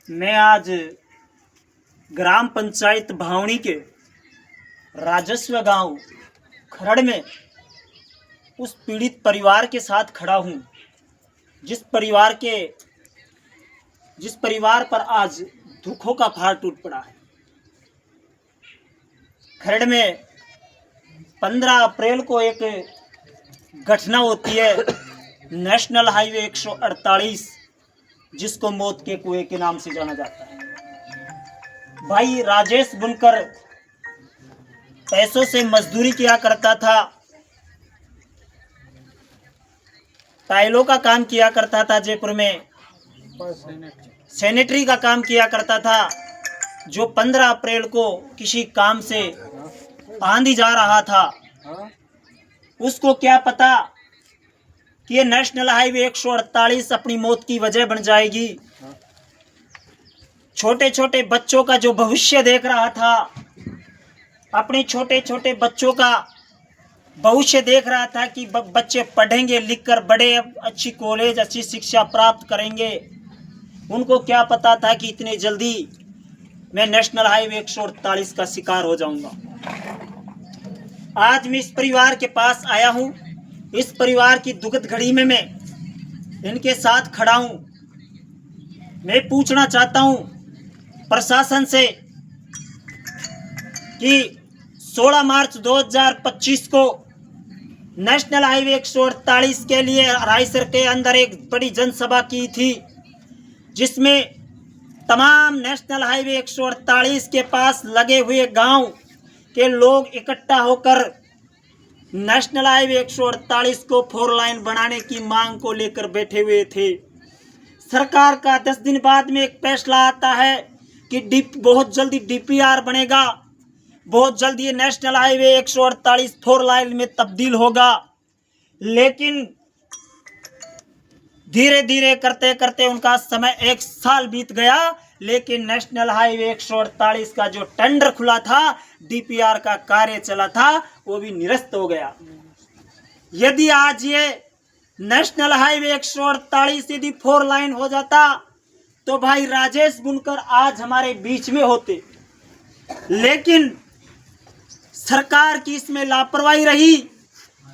मैं आज ग्राम पंचायत भावनी के राजस्व गांव खरड़ में उस पीड़ित परिवार के साथ खड़ा हूं, जिस परिवार पर आज दुखों का पहाड़ टूट पड़ा है। खरड़ में 15 अप्रैल को एक घटना होती है, नेशनल हाईवे 148, जिसको मौत के कुएं के नाम से जाना जाता है। भाई राजेश बुनकर पैसों से मजदूरी किया करता था, टाइलों का काम किया करता था, जयपुर में सैनिटरी का काम किया करता था। जो 15 अप्रैल को किसी काम से आंधी जा रहा था, उसको क्या पता कि ये नेशनल हाईवे 148 अपनी मौत की वजह बन जाएगी। छोटे छोटे बच्चों का जो भविष्य देख रहा था, अपने छोटे छोटे बच्चों का भविष्य देख रहा था कि बच्चे पढ़ेंगे, लिखकर बड़े अच्छी कॉलेज, अच्छी शिक्षा प्राप्त करेंगे। उनको क्या पता था कि इतने जल्दी मैं नेशनल हाईवे 148 का शिकार हो जाऊंगा। आज मैं इस परिवार के पास आया हूं। इस परिवार की दुखद घड़ी में मैं इनके साथ खड़ा हूं। मैं पूछना चाहता हूं प्रशासन से कि 16 मार्च 2025 को नेशनल हाईवे 148 के लिए रायसर के अंदर एक बड़ी जनसभा की थी, जिसमें तमाम नेशनल हाईवे 148 के पास लगे हुए गांव के लोग इकट्ठा होकर नेशनल हाईवे 148 को 4 लाइन बनाने की मांग को लेकर बैठे हुए थे। सरकार का 10 दिन बाद में एक फैसला आता है कि बहुत जल्दी डीपीआर बनेगा, बहुत जल्दी ये नेशनल हाईवे 148 4 लाइन में तब्दील होगा। लेकिन धीरे धीरे करते करते उनका समय 1 साल बीत गया, लेकिन नेशनल हाईवे 148 का जो टेंडर खुला था, डीपीआर का कार्य चला था, वो भी निरस्त हो गया। यदि आज ये नेशनल हाईवे 148 यदि 4 लाइन हो जाता तो भाई राजेश बुनकर आज हमारे बीच में होते। लेकिन सरकार की इसमें लापरवाही रही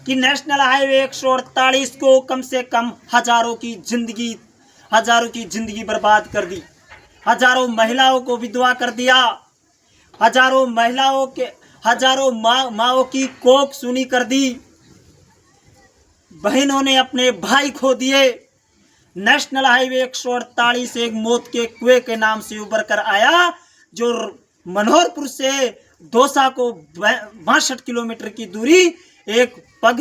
कि नेशनल हाईवे 148 को कम से कम हजारों की जिंदगी बर्बाद कर दी, हजारों महिलाओं को विधवा कर दिया, हजारों माओं की कोख सूनी कर दी, बहनों ने अपने भाई खो दिए। नेशनल हाईवे 148 एक मौत के कुएं के नाम से उभर कर आया, जो मनोहरपुर से दौसा को 62 किलोमीटर की दूरी एक पग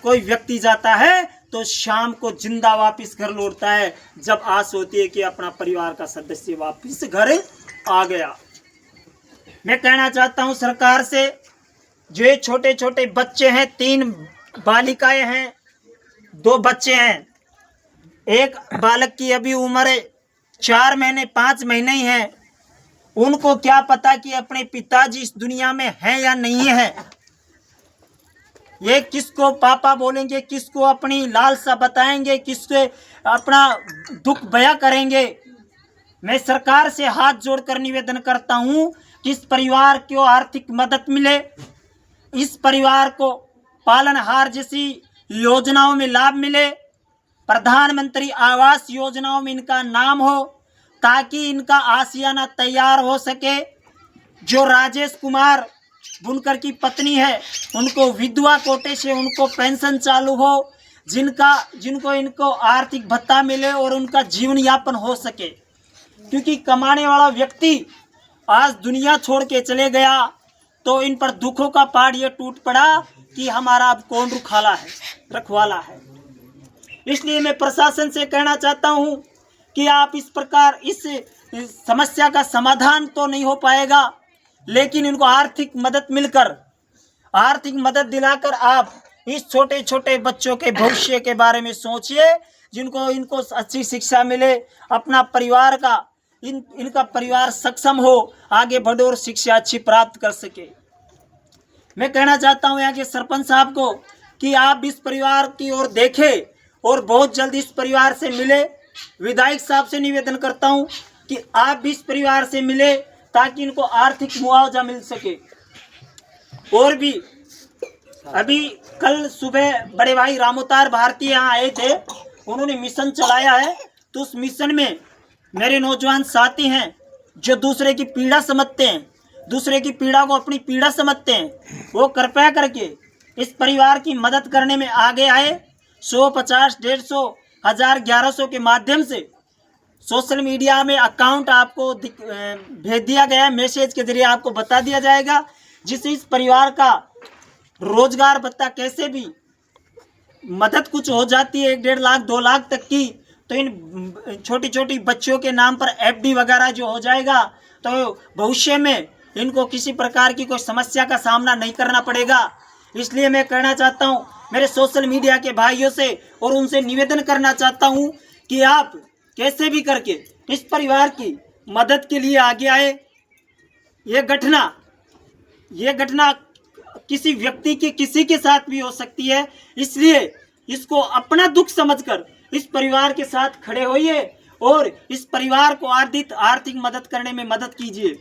कोई व्यक्ति जाता है तो शाम को जिंदा वापस घर लौटता है, जब आस होती है कि अपना परिवार का सदस्य वापस घर आ गया। मैं कहना चाहता हूं सरकार से, जो ये छोटे छोटे बच्चे हैं, 3 बालिकाएं हैं, 2 बच्चे हैं। एक बालक की अभी उम्र 4 महीने 5 महीने ही है। उनको क्या पता कि अपने पिताजी इस दुनिया में हैं या नहीं है। ये किसको पापा बोलेंगे, किसको अपनी लालसा बताएंगे, किससे अपना दुख बयां करेंगे। मैं सरकार से हाथ जोड़कर निवेदन करता हूं कि इस परिवार को आर्थिक मदद मिले, इस परिवार को पालनहार जैसी योजनाओं में लाभ मिले, प्रधानमंत्री आवास योजनाओं में इनका नाम हो, ताकि इनका आशियाना तैयार हो सके। जो राजेश कुमार बुनकर की पत्नी है, उनको विधवा कोटे से उनको पेंशन चालू हो, जिनको इनको आर्थिक भत्ता मिले और उनका जीवन यापन हो सके। क्योंकि कमाने वाला व्यक्ति आज दुनिया छोड़ के चले गया तो इन पर दुखों का पहाड़ ये टूट पड़ा कि हमारा अब कौन रखवाला है। इसलिए मैं प्रशासन से कहना चाहता हूं कि आप इस प्रकार इस समस्या का समाधान तो नहीं हो पाएगा, लेकिन इनको आर्थिक मदद दिलाकर आप इस छोटे छोटे बच्चों के भविष्य के बारे में सोचिए, इनको अच्छी शिक्षा मिले, अपना परिवार का इनका परिवार सक्षम हो, आगे बढ़े और शिक्षा अच्छी प्राप्त कर सके। मैं कहना चाहता हूं यहाँ के सरपंच साहब को कि आप इस परिवार की ओर देखें और बहुत जल्द इस परिवार से मिले। विधायक साहब से निवेदन करता हूं कि आप भी इस परिवार से मिले ताकि इनको आर्थिक मुआवजा मिल सके। और भी अभी कल सुबह बड़े भाई रामोतार भारती यहाँ आए थे, उन्होंने मिशन चलाया है। तो उस मिशन में मेरे नौजवान साथी हैं जो दूसरे की पीड़ा समझते हैं, दूसरे की पीड़ा को अपनी पीड़ा समझते हैं, वो कृपया करके इस परिवार की मदद करने में आगे आए। 100, 50, 150, 1000, 1100 के माध्यम से सोशल मीडिया में अकाउंट आपको भेज दिया गया है, मैसेज के जरिए आपको बता दिया जाएगा, जिससे इस परिवार का रोजगार भत्ता कैसे भी मदद कुछ हो जाती है 1-1.5 लाख 2 लाख तक की, तो इन छोटी छोटी बच्चों के नाम पर FD वगैरह जो हो जाएगा तो भविष्य में इनको किसी प्रकार की कोई समस्या का सामना नहीं करना पड़ेगा। इसलिए मैं कहना चाहता हूँ मेरे सोशल मीडिया के भाइयों से और उनसे निवेदन करना चाहता हूँ कि आप कैसे भी करके इस परिवार की मदद के लिए आगे आए। ये घटना किसी व्यक्ति की किसी के साथ भी हो सकती है, इसलिए इसको अपना दुख समझकर इस परिवार के साथ खड़े होइए और इस परिवार को आर्थिक मदद करने में मदद कीजिए।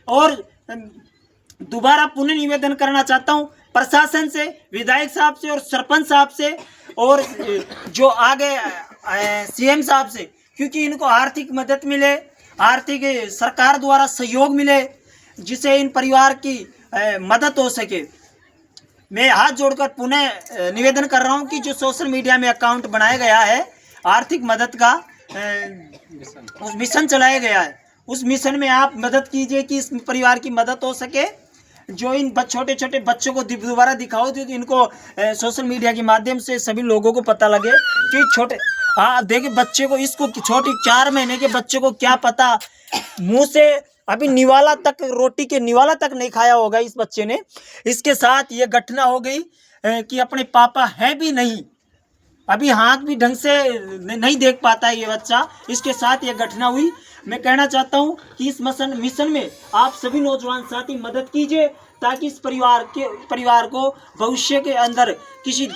और दोबारा पुनः निवेदन करना चाहता हूँ प्रशासन से, विधायक साहब से और सरपंच साहब से और जो आगे CM साहब से, क्योंकि इनको आर्थिक मदद मिले, आर्थिक सरकार द्वारा सहयोग मिले, जिससे इन परिवार की मदद हो सके। मैं हाथ जोड़कर पुनः निवेदन कर रहा हूं कि जो सोशल मीडिया में अकाउंट बनाया गया है आर्थिक मदद का, उस मिशन चलाया गया है, उस मिशन में आप मदद कीजिए कि इस परिवार की मदद हो सके। जो इन छोटे छोटे बच्चों को दोबारा दिखाओ, जो इनको सोशल मीडिया के माध्यम से सभी लोगों को पता लगे कि छोटे देखिए बच्चे को, इसको छोटी 4 महीने के बच्चे को क्या पता, मुंह से अभी निवाला तक, रोटी के निवाला तक नहीं खाया होगा इस बच्चे ने। इसके साथ ये घटना हो गई कि अपने पापा है भी नहीं, अभी हाथ भी ढंग से नहीं देख पाता है ये बच्चा, इसके साथ ये घटना हुई। मैं कहना चाहता हूँ कि इस मिशन में आप सभी नौजवान साथी मदद कीजिए ताकि इस परिवार को भविष्य के अंदर किसी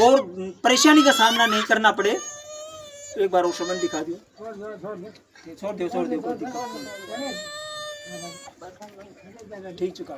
और परेशानी का सामना नहीं करना पड़े। एक बार वो शबन दिखा दियो, छोड़ दो ठीक चुका।